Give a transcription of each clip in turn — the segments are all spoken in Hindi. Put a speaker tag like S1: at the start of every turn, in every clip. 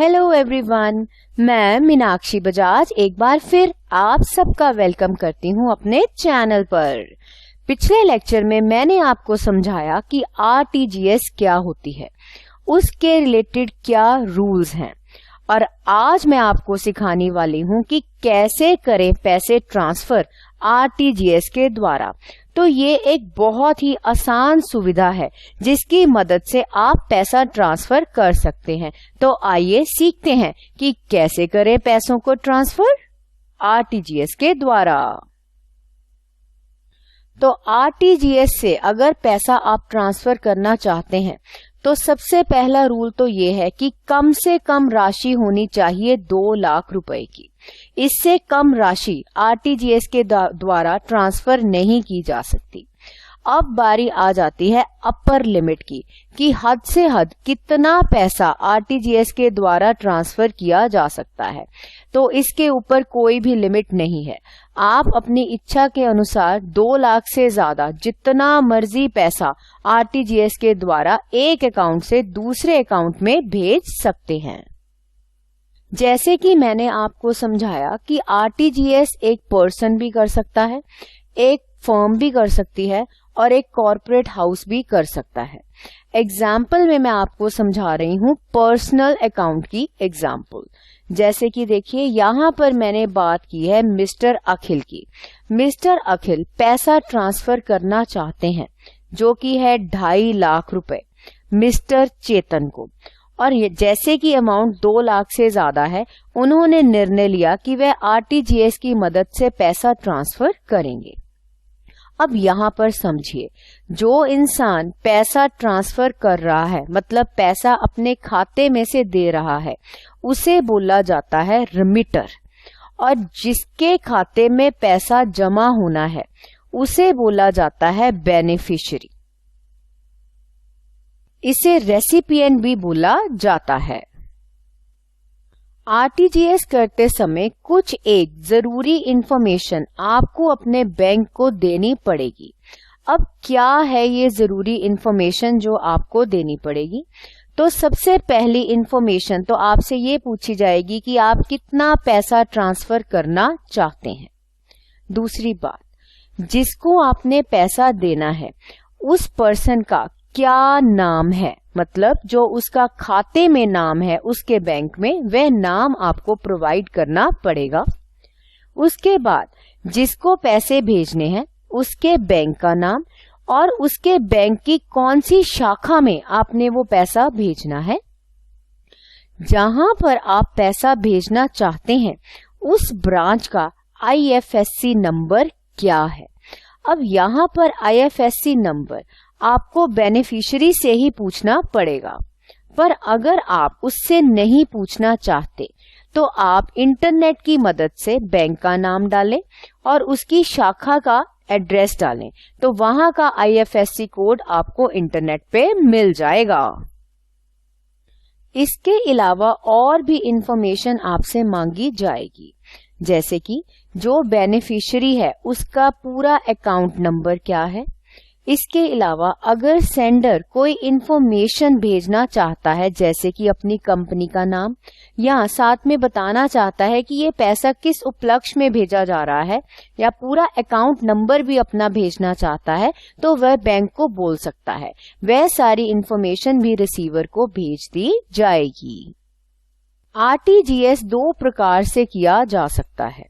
S1: हेलो एवरीवन, मैं मीनाक्षी बजाज एक बार फिर आप सबका वेलकम करती हूं अपने चैनल पर। पिछले लेक्चर में मैंने आपको समझाया कि आरटीजीएस क्या होती है, उसके रिलेटेड क्या रूल्स हैं, और आज मैं आपको सिखाने वाली हूं कि कैसे करें पैसे ट्रांसफर आरटीजीएस के द्वारा। तो ये एक बहुत ही आसान सुविधा है जिसकी मदद से आप पैसा ट्रांसफर कर सकते हैं। तो आइए सीखते हैं कि कैसे करें पैसों को ट्रांसफर आरटीजीएस के द्वारा। तो आरटीजीएस से अगर पैसा आप ट्रांसफर करना चाहते हैं तो सबसे पहला रूल तो ये है कि कम से कम राशि होनी चाहिए 2 लाख रुपए की। इससे कम राशि आरटीजीएस के द्वारा ट्रांसफर नहीं की जा सकती। अब बारी आ जाती है अपर लिमिट की कि हद से हद कितना पैसा आरटीजीएस के द्वारा ट्रांसफर किया जा सकता है। तो इसके ऊपर कोई भी लिमिट नहीं है, आप अपनी इच्छा के अनुसार 2 लाख से ज्यादा जितना मर्जी पैसा आरटीजीएस के द्वारा एक अकाउंट से दूसरे अकाउंट में भेज सकते हैं। जैसे कि मैंने आपको समझाया कि आरटीजीएस एक पर्सन भी कर सकता है, एक फर्म भी कर सकती है और एक कॉर्पोरेट हाउस भी कर सकता है। एग्जाम्पल में मैं आपको समझा रही हूँ पर्सनल अकाउंट की एग्जाम्पल। जैसे कि देखिए यहाँ पर मैंने बात की है मिस्टर अखिल की। मिस्टर अखिल पैसा ट्रांसफर करना चाहते हैं जो कि है 2.5 लाख रुपए मिस्टर चेतन को, और जैसे कि अमाउंट 2 लाख से ज्यादा है, उन्होंने निर्णय लिया कि वह आरटीजीएस की मदद से पैसा ट्रांसफर करेंगे। अब यहाँ पर समझिए, जो इंसान पैसा ट्रांसफर कर रहा है, मतलब पैसा अपने खाते में से दे रहा है, उसे बोला जाता है रिमिटर, और जिसके खाते में पैसा जमा होना है उसे बोला जाता है बेनिफिशियरी। इसे रेसिपिएंट भी बोला जाता है। आरटीजीएस करते समय कुछ एक जरूरी इंफॉर्मेशन आपको अपने बैंक को देनी पड़ेगी। अब क्या है ये जरूरी इंफॉर्मेशन जो आपको देनी पड़ेगी? तो सबसे पहली इंफॉर्मेशन तो आपसे ये पूछी जाएगी कि आप कितना पैसा ट्रांसफर करना चाहते हैं। दूसरी बात, जिसको आपने पैसा देना है उस पर्सन का क्या नाम है, मतलब जो उसका खाते में नाम है उसके बैंक में, वह नाम आपको प्रोवाइड करना पड़ेगा। उसके बाद जिसको पैसे भेजने हैं उसके बैंक का नाम और उसके बैंक की कौन सी शाखा में आपने वो पैसा भेजना है। जहां पर आप पैसा भेजना चाहते हैं उस ब्रांच का आईएफएससी नंबर क्या है। अब यहाँ पर आईएफएससी नंबर आपको बेनिफिशियरी से ही पूछना पड़ेगा, पर अगर आप उससे नहीं पूछना चाहते तो आप इंटरनेट की मदद से बैंक का नाम डालें और उसकी शाखा का एड्रेस डालें, तो वहां का आईएफएससी कोड आपको इंटरनेट पे मिल जाएगा। इसके अलावा और भी इंफॉर्मेशन आपसे मांगी जाएगी, जैसे कि जो बेनिफिशियरी है उसका पूरा अकाउंट नंबर क्या है। इसके अलावा अगर सेंडर कोई इंफॉर्मेशन भेजना चाहता है, जैसे कि अपनी कंपनी का नाम, या साथ में बताना चाहता है कि ये पैसा किस उपलक्ष्य में भेजा जा रहा है, या पूरा अकाउंट नंबर भी अपना भेजना चाहता है, तो वह बैंक को बोल सकता है। वह सारी इंफॉर्मेशन भी रिसीवर को भेज दी जाएगी। आरटीजीएस 2 प्रकार से किया जा सकता है।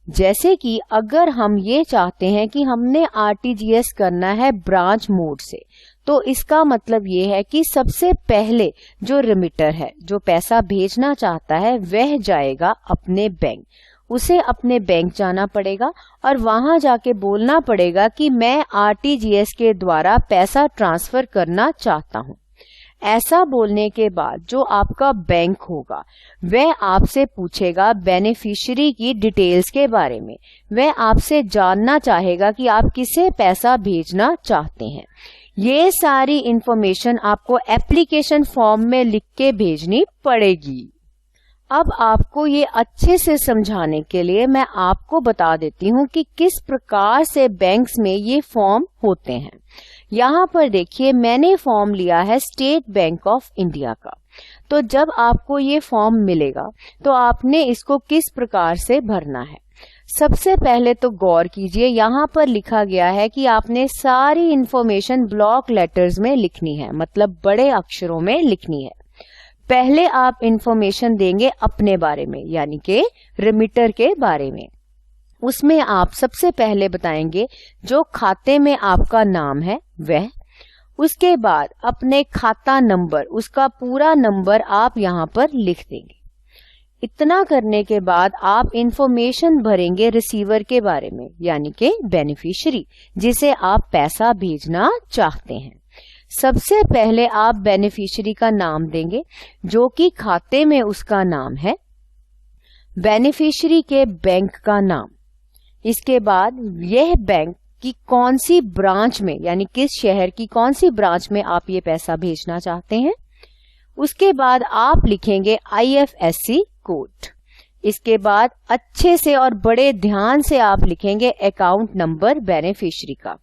S1: जैसे कि अगर हम ये चाहते हैं कि हमने आरटीजीएस करना है ब्रांच मोड से, तो इसका मतलब ये है कि सबसे पहले जो रिमिटर है, जो पैसा भेजना चाहता है, वह जाएगा अपने बैंक। उसे अपने बैंक जाना पड़ेगा और वहां जाके बोलना पड़ेगा कि मैं आरटीजीएस के द्वारा पैसा ट्रांसफर करना चाहता हूँ। ऐसा बोलने के बाद जो आपका बैंक होगा वह आपसे पूछेगा बेनिफिशियरी की डिटेल्स के बारे में। वह आपसे जानना चाहेगा कि आप किसे पैसा भेजना चाहते हैं। ये सारी इंफॉर्मेशन आपको एप्लीकेशन फॉर्म में लिख के भेजनी पड़ेगी। अब आपको ये अच्छे से समझाने के लिए मैं आपको बता देती हूँ कि किस प्रकार से बैंक्स में ये फॉर्म होते हैं। यहाँ पर देखिए, मैंने फॉर्म लिया है स्टेट बैंक ऑफ इंडिया का। तो जब आपको ये फॉर्म मिलेगा तो आपने इसको किस प्रकार से भरना है। सबसे पहले तो गौर कीजिए, यहाँ पर लिखा गया है कि आपने सारी इंफॉर्मेशन ब्लॉक लेटर्स में लिखनी है, मतलब बड़े अक्षरों में लिखनी है। पहले आप इंफॉर्मेशन देंगे अपने बारे में, यानी कि रेमिटर के बारे में। उसमें आप सबसे पहले बताएंगे जो खाते में आपका नाम है वह, उसके बाद अपने खाता नंबर, उसका पूरा नंबर आप यहाँ पर लिख देंगे। इतना करने के बाद आप इंफॉर्मेशन भरेंगे रिसीवर के बारे में, यानी कि बेनिफिशियरी, जिसे आप पैसा भेजना चाहते हैं। सबसे पहले आप बेनिफिशियरी का नाम देंगे जो कि खाते में उसका नाम है, बेनिफिशियरी के बैंक का नाम, इसके बाद यह बैंक की कौन सी ब्रांच में, यानी किस शहर की कौन सी ब्रांच में आप ये पैसा भेजना चाहते हैं। उसके बाद आप लिखेंगे IFSC कोड। इसके बाद अच्छे से और बड़े ध्यान से आप लिखेंगे अकाउंट नंबर बेनिफिशियरी का,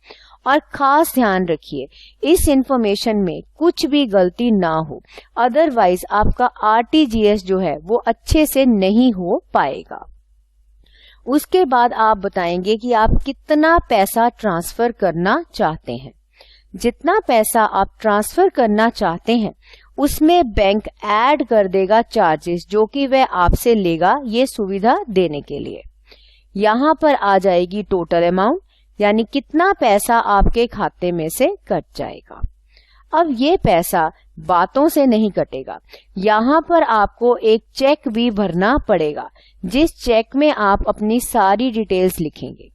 S1: और खास ध्यान रखिए इस इंफॉर्मेशन में कुछ भी गलती ना हो, अदरवाइज आपका RTGS जो है वो अच्छे से नहीं हो पाएगा। उसके बाद आप बताएंगे कि आप कितना पैसा ट्रांसफर करना चाहते हैं। जितना पैसा आप ट्रांसफर करना चाहते हैं उसमें बैंक ऐड कर देगा चार्जेस जो कि वह आपसे लेगा ये सुविधा देने के लिए। यहाँ पर आ जाएगी टोटल अमाउंट, यानी कितना पैसा आपके खाते में से कट जाएगा। अब ये पैसा बातों से नहीं कटेगा, यहाँ पर आपको एक चेक भी भरना पड़ेगा, जिस चेक में आप अपनी सारी डिटेल्स लिखेंगे।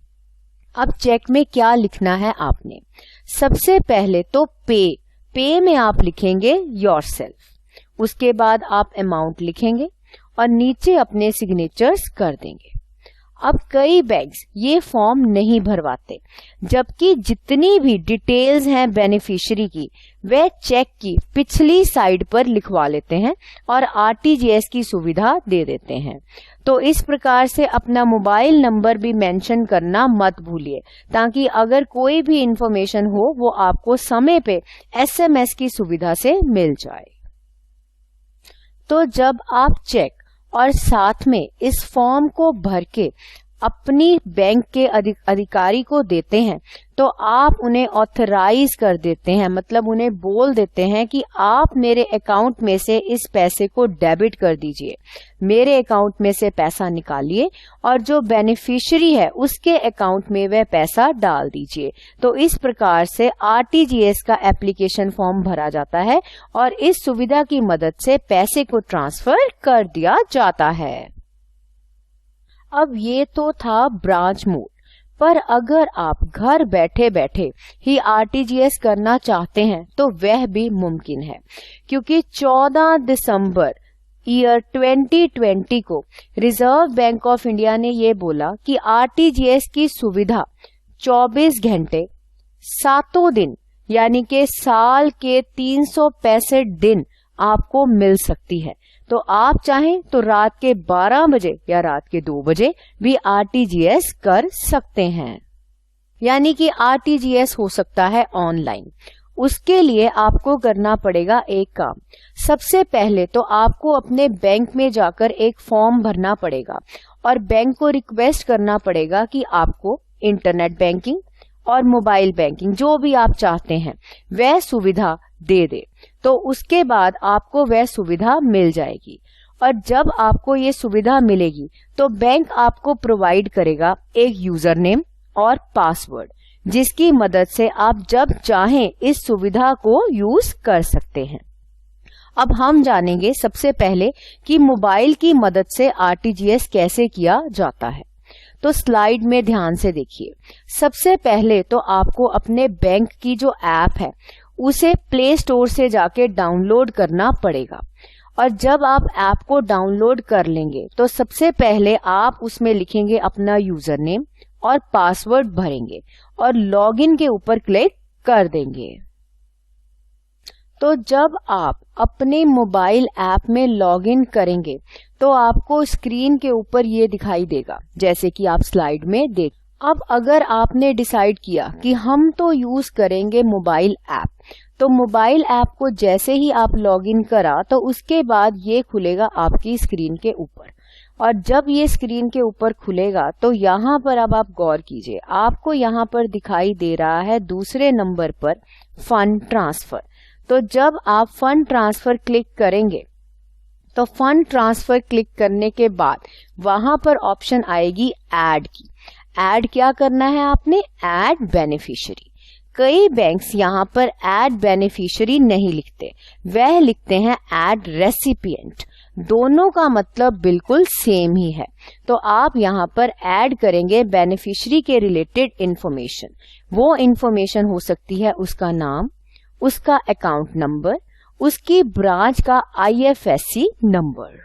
S1: अब चेक में क्या लिखना है आपने, सबसे पहले तो पे में आप लिखेंगे योरसेल्फ, उसके बाद आप अमाउंट लिखेंगे और नीचे अपने सिग्नेचर्स कर देंगे। अब कई बैंक्स ये फॉर्म नहीं भरवाते, जबकि जितनी भी डिटेल्स हैं बेनिफिशियरी की वे चेक की पिछली साइड पर लिखवा लेते हैं और RTGS की सुविधा दे देते हैं। तो इस प्रकार से अपना मोबाइल नंबर भी मेंशन करना मत भूलिए, ताकि अगर कोई भी इंफॉर्मेशन हो वो आपको समय पे SMS की सुविधा से मिल जाए। तो जब आप चेक और साथ में इस फॉर्म को भर के अपनी बैंक के अधिकारी को देते हैं तो आप उन्हें ऑथराइज कर देते हैं, मतलब उन्हें बोल देते हैं कि आप मेरे अकाउंट में से इस पैसे को डेबिट कर दीजिए, मेरे अकाउंट में से पैसा निकालिए और जो बेनिफिशियरी है उसके अकाउंट में वह पैसा डाल दीजिए। तो इस प्रकार से RTGS का एप्लीकेशन फॉर्म भरा जाता है और इस सुविधा की मदद से पैसे को ट्रांसफर कर दिया जाता है। अब ये तो था ब्रांच मोड, पर अगर आप घर बैठे बैठे ही RTGS करना चाहते हैं तो वह भी मुमकिन है, क्योंकि 14 दिसंबर ईयर 2020 को रिजर्व बैंक ऑफ इंडिया ने ये बोला कि RTGS की सुविधा 24 घंटे 7 दिन यानी कि साल के 365 दिन आपको मिल सकती है। तो आप चाहें तो रात के 12 बजे या रात के 2 बजे भी RTGS कर सकते हैं, यानी कि RTGS हो सकता है ऑनलाइन। उसके लिए आपको करना पड़ेगा एक काम। सबसे पहले तो आपको अपने बैंक में जाकर एक फॉर्म भरना पड़ेगा और बैंक को रिक्वेस्ट करना पड़ेगा कि आपको इंटरनेट बैंकिंग और मोबाइल बैंकिंग जो भी आप चाहते हैं वह सुविधा दे दे। तो उसके बाद आपको वह सुविधा मिल जाएगी, और जब आपको ये सुविधा मिलेगी तो बैंक आपको प्रोवाइड करेगा एक यूजर नेम और पासवर्ड, जिसकी मदद से आप जब चाहें इस सुविधा को यूज कर सकते हैं। अब हम जानेंगे सबसे पहले कि मोबाइल की मदद से RTGS कैसे किया जाता है। तो स्लाइड में ध्यान से देखिए। सबसे पहले तो आपको अपने बैंक की जो ऐप है उसे प्ले स्टोर से जाके डाउनलोड करना पड़ेगा, और जब आप ऐप को डाउनलोड कर लेंगे तो सबसे पहले आप उसमें लिखेंगे अपना यूजर नेम और पासवर्ड भरेंगे और लॉगिन के ऊपर क्लिक कर देंगे। तो जब आप अपने मोबाइल ऐप में लॉगिन करेंगे तो आपको स्क्रीन के ऊपर ये दिखाई देगा जैसे कि आप स्लाइड में देख। अब अगर आपने डिसाइड किया कि हम तो यूज करेंगे मोबाइल ऐप, तो मोबाइल ऐप को जैसे ही आप लॉगिन करा तो उसके बाद ये खुलेगा आपकी स्क्रीन के ऊपर। और जब ये स्क्रीन के ऊपर खुलेगा तो यहाँ पर अब आप गौर कीजिए, आपको यहाँ पर दिखाई दे रहा है दूसरे नंबर पर फंड ट्रांसफर। तो जब आप फंड ट्रांसफर क्लिक करेंगे तो फंड ट्रांसफर क्लिक करने के बाद वहां पर ऑप्शन आएगी ऐड की। ऐड क्या करना है आपने? Add beneficiary. कई बैंक्स यहाँ पर ऐड बेनिफिशियरी नहीं लिखते, वह लिखते हैं ऐड रेसिपिएंट। दोनों का मतलब बिल्कुल सेम ही है। तो आप यहाँ पर ऐड करेंगे बेनिफिशियरी के रिलेटेड इंफॉर्मेशन। वो इंफॉर्मेशन हो सकती है उसका नाम, उसका अकाउंट नंबर, उसकी ब्रांच का IFSC नंबर।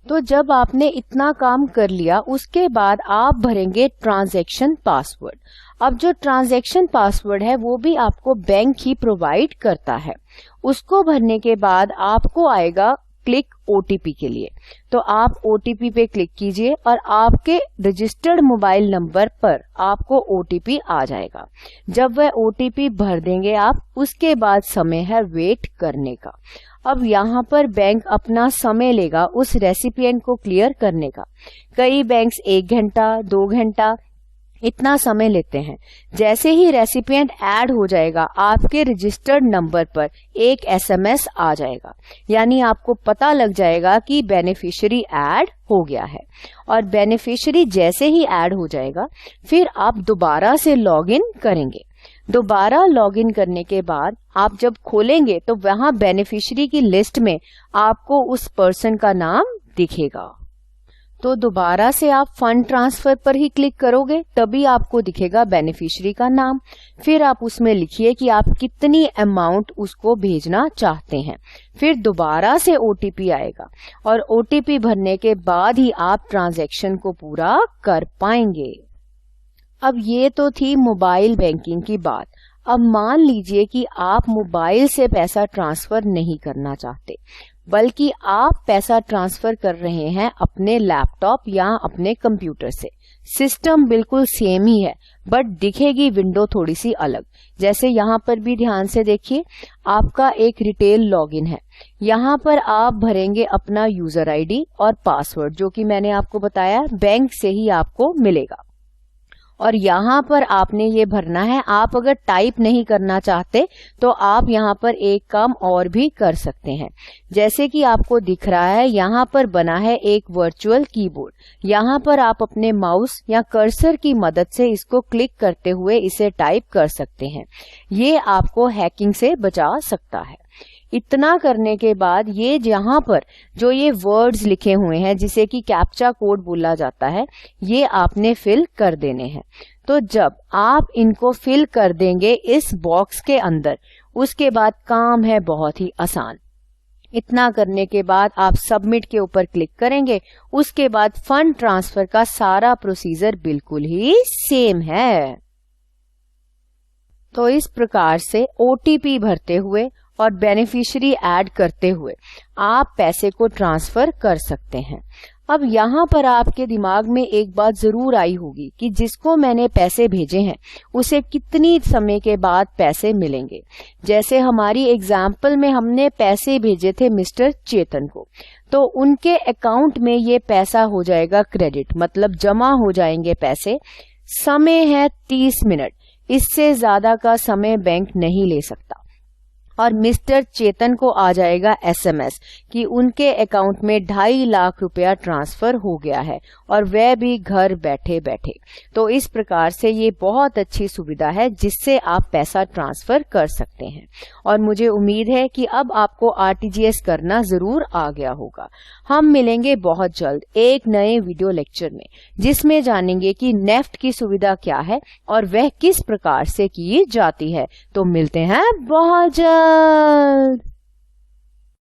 S1: तो जब आपने इतना काम कर लिया उसके बाद आप भरेंगे ट्रांजैक्शन पासवर्ड। अब जो ट्रांजैक्शन पासवर्ड है वो भी आपको बैंक ही प्रोवाइड करता है। उसको भरने के बाद आपको आएगा क्लिक OTP के लिए। तो आप OTP पे क्लिक कीजिए और आपके रजिस्टर्ड मोबाइल नंबर पर आपको OTP आ जाएगा। जब वह OTP भर देंगे आप, उसके बाद समय है वेट करने का। अब यहाँ पर बैंक अपना समय लेगा उस रेसिपिएंट को क्लियर करने का। कई बैंक्स 1 घंटा 2 घंटा इतना समय लेते हैं। जैसे ही रेसिपिएंट ऐड हो जाएगा आपके रजिस्टर्ड नंबर पर एक SMS आ जाएगा, यानी आपको पता लग जाएगा कि बेनिफिशियरी ऐड हो गया है। और बेनिफिशियरी जैसे ही ऐड हो जाएगा फिर आप दोबारा से लॉगिन करेंगे। दोबारा लॉगिन करने के बाद आप जब खोलेंगे तो वहां बेनिफिशियरी की लिस्ट में आपको उस पर्सन का नाम दिखेगा। तो दोबारा से आप फंड ट्रांसफर पर ही क्लिक करोगे तभी आपको दिखेगा बेनिफिशियरी का नाम। फिर आप उसमें लिखिए कि आप कितनी अमाउंट उसको भेजना चाहते हैं। फिर दोबारा से OTP आएगा और OTP भरने के बाद ही आप ट्रांजैक्शन को पूरा कर पाएंगे। अब ये तो थी मोबाइल बैंकिंग की बात। अब मान लीजिए कि आप मोबाइल से पैसा ट्रांसफर नहीं करना चाहते, बल्कि आप पैसा ट्रांसफर कर रहे हैं अपने लैपटॉप या अपने कंप्यूटर से। सिस्टम बिल्कुल सेम ही है बट दिखेगी विंडो थोड़ी सी अलग। जैसे यहाँ पर भी ध्यान से देखिए, आपका एक रिटेल लॉगिन है। यहाँ पर आप भरेंगे अपना यूजर ID और पासवर्ड, जो कि मैंने आपको बताया बैंक से ही आपको मिलेगा। और यहाँ पर आपने ये भरना है। आप अगर टाइप नहीं करना चाहते तो आप यहाँ पर एक काम और भी कर सकते हैं। जैसे कि आपको दिख रहा है यहाँ पर बना है एक वर्चुअल कीबोर्ड। यहाँ पर आप अपने माउस या कर्सर की मदद से इसको क्लिक करते हुए इसे टाइप कर सकते हैं। ये आपको हैकिंग से बचा सकता है। इतना करने के बाद ये जहां पर जो ये वर्ड्स लिखे हुए हैं जिसे कि कैप्चा कोड बोला जाता है, ये आपने फिल कर देने हैं। तो जब आप इनको फिल कर देंगे इस बॉक्स के अंदर, उसके बाद काम है बहुत ही आसान। इतना करने के बाद आप सबमिट के ऊपर क्लिक करेंगे। उसके बाद फंड ट्रांसफर का सारा प्रोसीजर बिल्कुल ही सेम है। तो इस प्रकार से OTP भरते हुए और बेनिफिशियरी ऐड करते हुए आप पैसे को ट्रांसफर कर सकते हैं। अब यहाँ पर आपके दिमाग में एक बात जरूर आई होगी कि जिसको मैंने पैसे भेजे हैं उसे कितनी समय के बाद पैसे मिलेंगे। जैसे हमारी एग्जाम्पल में हमने पैसे भेजे थे मिस्टर चेतन को, तो उनके अकाउंट में ये पैसा हो जाएगा क्रेडिट, मतलब जमा हो जाएंगे पैसे। समय है 30 मिनट, इससे ज्यादा का समय बैंक नहीं ले सकता। और मिस्टर चेतन को आ जाएगा SMS कि उनके अकाउंट में 2.5 लाख रुपया ट्रांसफर हो गया है, और वह भी घर बैठे बैठे। तो इस प्रकार से ये बहुत अच्छी सुविधा है जिससे आप पैसा ट्रांसफर कर सकते हैं। और मुझे उम्मीद है कि अब आपको RTGS करना जरूर आ गया होगा। हम मिलेंगे बहुत जल्द एक नए वीडियो लेक्चर में, जिसमें जानेंगे कि नेफ्ट की सुविधा क्या है और वह किस प्रकार से की जाती है। तो मिलते हैं बहुत जल्द।